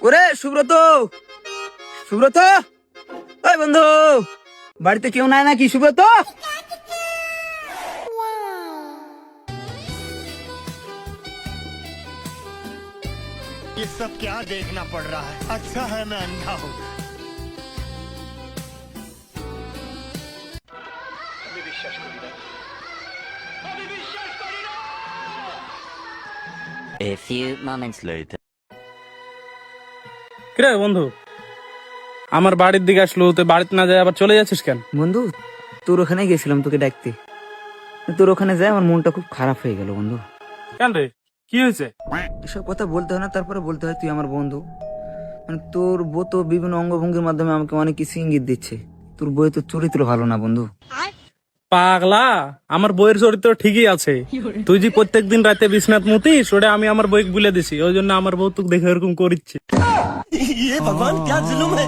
ওরে সুব্রত, সুব্রত, ওই বন্ধু, বাড়িতে কেউ নাই নাকি সুব্রত? ये सब क्या देखना पड़ रहा है। अच्छा है मैं अंधा हूँ। A few moments later. কিরে বন্ধু, আমার বাড়ির দিকে আসলো, তুই বাড়িতে না যায় আবার চলে যাচ্ছিস কেন? বন্ধু, তোর ওখানে গেছিলাম তোকে ডাকতে। তোর ওখানে যায় আমার মনটা খুব খারাপ হয়ে গেল বন্ধু। কেন রে, কি হয়েছে? এসব কথা বলতে হয় না, তারপরে বলতে হয় তুই আমার বন্ধু। মানে তোর বউ তো বিভিন্ন অঙ্গভঙ্গির মাধ্যমে আমাকে অনেক কিছু ইঙ্গিত দিচ্ছে। তোর বই তো চরিত্র ভালো না বন্ধু। পাগলা, আমার বইয়ের চরিত্র ঠিকই আছে। তুই যে প্রত্যেকদিন রাতে বিছনাথ মুতিস, ওটা আমি আমার বই বলে দিছি, ওই জন্য আমার বউ তোকে দেখে এরকম করিচ্ছে। ये भगवान क्या जुलुम है।